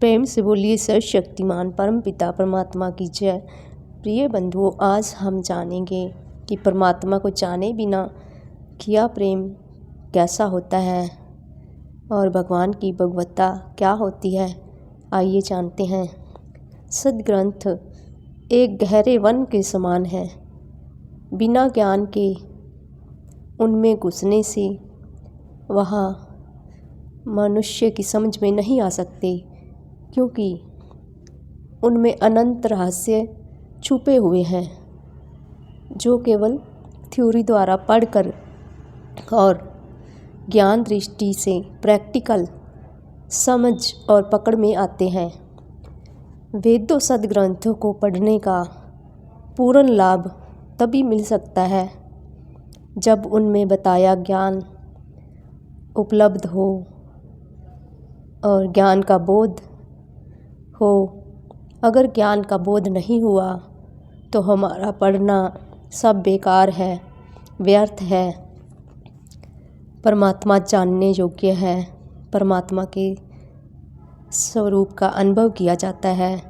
प्रेम से बोलिए सर्वशक्तिमान परम पिता परमात्मा की जय। प्रिय बंधुओं, आज हम जानेंगे कि परमात्मा को जाने बिना किया प्रेम कैसा होता है और भगवान की भगवत्ता क्या होती है। आइए जानते हैं। सद्ग्रंथ एक गहरे वन के समान है। बिना ज्ञान के उनमें घुसने से वहाँ मनुष्य की समझ में नहीं आ सकते, क्योंकि उनमें अनंत रहस्य छुपे हुए हैं जो केवल थ्योरी द्वारा पढ़कर और ज्ञान दृष्टि से प्रैक्टिकल समझ और पकड़ में आते हैं। वेदों सद्ग्रंथों को पढ़ने का पूर्ण लाभ तभी मिल सकता है जब उनमें बताया ज्ञान उपलब्ध हो और ज्ञान का बोध हो। अगर ज्ञान का बोध नहीं हुआ तो हमारा पढ़ना सब बेकार है, व्यर्थ है। परमात्मा जानने योग्य है। परमात्मा के स्वरूप का अनुभव किया जाता है।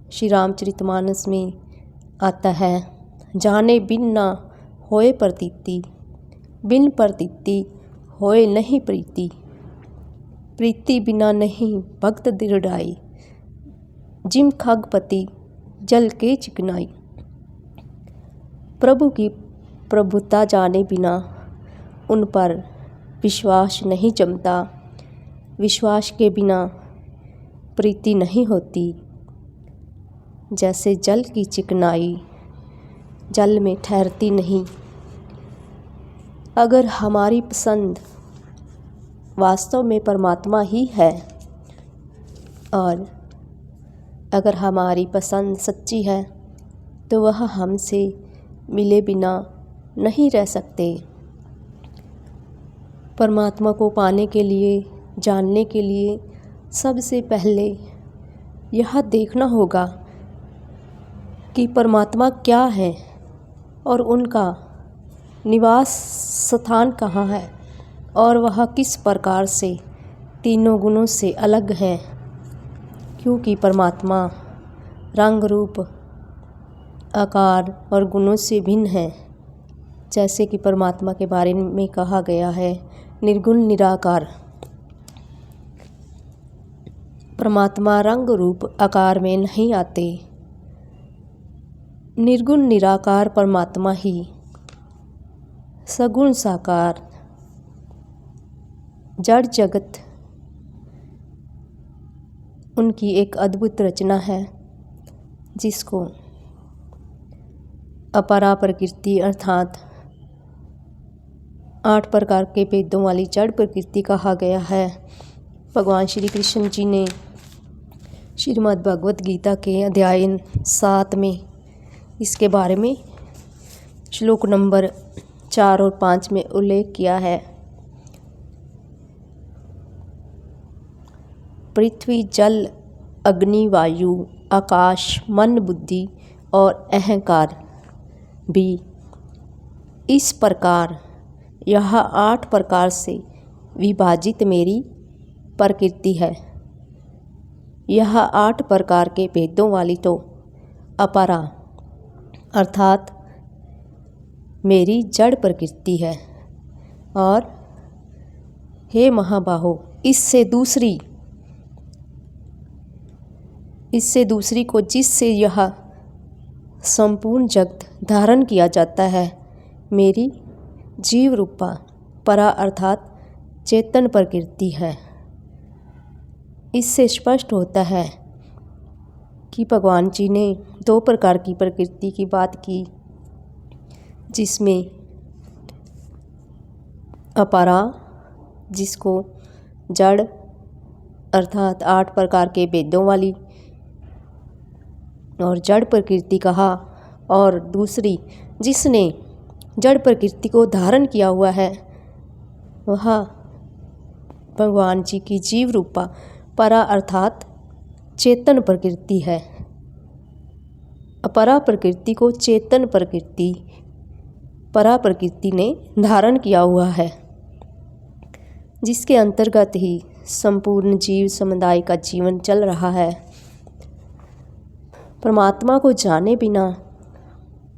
श्री रामचरितमानस में आता है, जाने बिन ना होए प्रतीति, बिन प्रतीति होए नहीं प्रीति, प्रीति बिना नहीं भक्त दृढ़ाई, जिम खगपति जल के चिकनाई। प्रभु की प्रभुता जाने बिना उन पर विश्वास नहीं जमता। विश्वास के बिना प्रीति नहीं होती। जैसे जल की चिकनाई जल में ठहरती नहीं। अगर हमारी पसंद वास्तव में परमात्मा ही है और अगर हमारी पसंद सच्ची है तो वह हमसे मिले बिना नहीं रह सकते। परमात्मा को पाने के लिए, जानने के लिए सबसे पहले यह देखना होगा कि परमात्मा क्या है और उनका निवास स्थान कहाँ है और वह किस प्रकार से तीनों गुणों से अलग है। क्योंकि परमात्मा रंग रूप आकार और गुणों से भिन्न है। जैसे कि परमात्मा के बारे में कहा गया है, निर्गुण निराकार। परमात्मा रंग रूप आकार में नहीं आते। निर्गुण निराकार परमात्मा ही सगुण साकार जड़ जगत उनकी एक अद्भुत रचना है, जिसको अपरा प्रकृति अर्थात 8 प्रकार के भेदों वाली जड़ प्रकृति कहा गया है। भगवान श्री कृष्ण जी ने श्रीमद् भगवत गीता के अध्याय 7 में इसके बारे में श्लोक नंबर 4 और 5 में उल्लेख किया है। पृथ्वी जल अग्नि वायु आकाश मन बुद्धि और अहंकार भी इस प्रकार यह 8 प्रकार से विभाजित मेरी प्रकृति है। यह 8 प्रकार के भेदों वाली तो अपरा अर्थात मेरी जड़ प्रकृति है। और हे महाबाहो, इससे दूसरी को जिससे यह संपूर्ण जगत धारण किया जाता है, मेरी जीव रूपा परा अर्थात चेतन प्रकृति है। इससे स्पष्ट होता है कि भगवान जी ने 2 प्रकार की प्रकृति की बात की, जिसमें अपरा जिसको जड़ अर्थात 8 प्रकार के भेदों वाली और जड़ प्रकृति कहा, और दूसरी जिसने जड़ प्रकृति को धारण किया हुआ है वह भगवान जी की जीव रूपा परा अर्थात चेतन प्रकृति है। अपरा प्रकृति को चेतन प्रकृति परा प्रकृति ने धारण किया हुआ है, जिसके अंतर्गत ही संपूर्ण जीव समुदाय का जीवन चल रहा है। परमात्मा को जाने बिना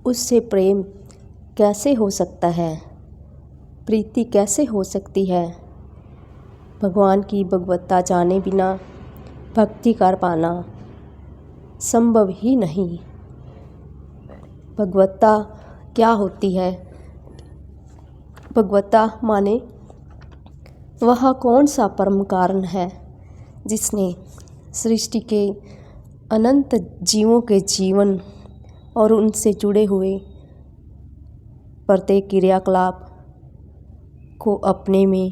उससे प्रेम कैसे हो सकता है, प्रीति कैसे हो सकती है। भगवान की भगवत्ता जाने बिना भक्ति कर पाना संभव ही नहीं। भगवत्ता क्या होती है? भगवत्ता माने वह कौन सा परम कारण है जिसने सृष्टि के अनंत जीवों के जीवन और उनसे जुड़े हुए प्रत्येक क्रियाकलाप को अपने में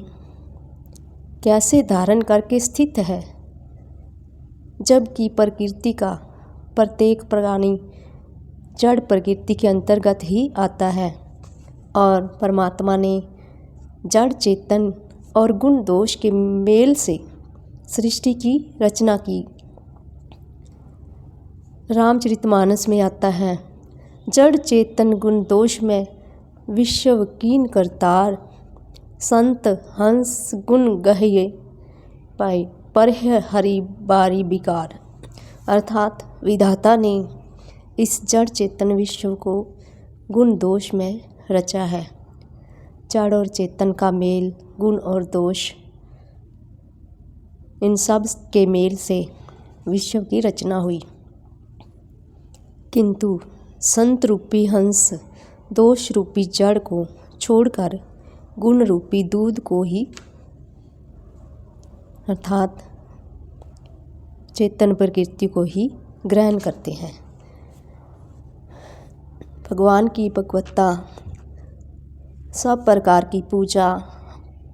कैसे धारण करके स्थित है, जबकि प्रकृति का प्रत्येक प्राणी जड़ प्रकृति के अंतर्गत ही आता है और परमात्मा ने जड़ चेतन और गुण दोष के मेल से सृष्टि की रचना की। रामचरितमानस में आता है, जड़ चेतन गुण दोष में विश्व कीन करतार, संत हंस गुण गह्ये पाए पर हरि बारी विकार। अर्थात विधाता ने इस जड़ चेतन विश्व को गुण दोष में रचा है। जड़ और चेतन का मेल, गुण और दोष, इन सब के मेल से विश्व की रचना हुई। किंतु संत रूपी हंस दोष रूपी जड़ को छोड़कर गुण रूपी दूध को ही अर्थात चेतन प्रकृति को ही ग्रहण करते हैं। भगवान की भगवत्ता सब प्रकार की पूजा,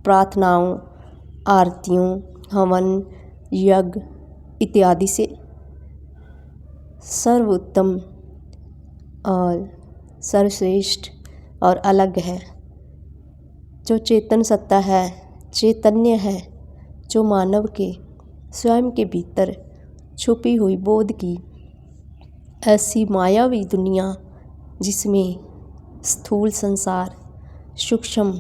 प्रार्थनाओं, आरतियों, हवन, यज्ञ इत्यादि से सर्वोत्तम और सर्वश्रेष्ठ और अलग है। जो चेतन सत्ता है, चैतन्य है, जो मानव के स्वयं के भीतर छुपी हुई बोध की ऐसी मायावी दुनिया जिसमें स्थूल संसार, सूक्ष्म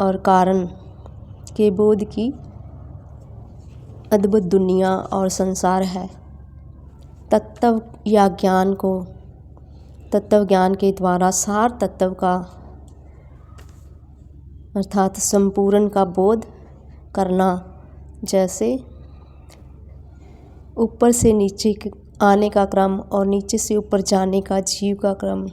और कारण के बोध की अद्भुत दुनिया और संसार है। तत्व या ज्ञान को तत्व ज्ञान के द्वारा सार तत्व का अर्थात संपूर्ण का बोध करना, जैसे ऊपर से नीचे आने का क्रम और नीचे से ऊपर जाने का जीव का क्रम।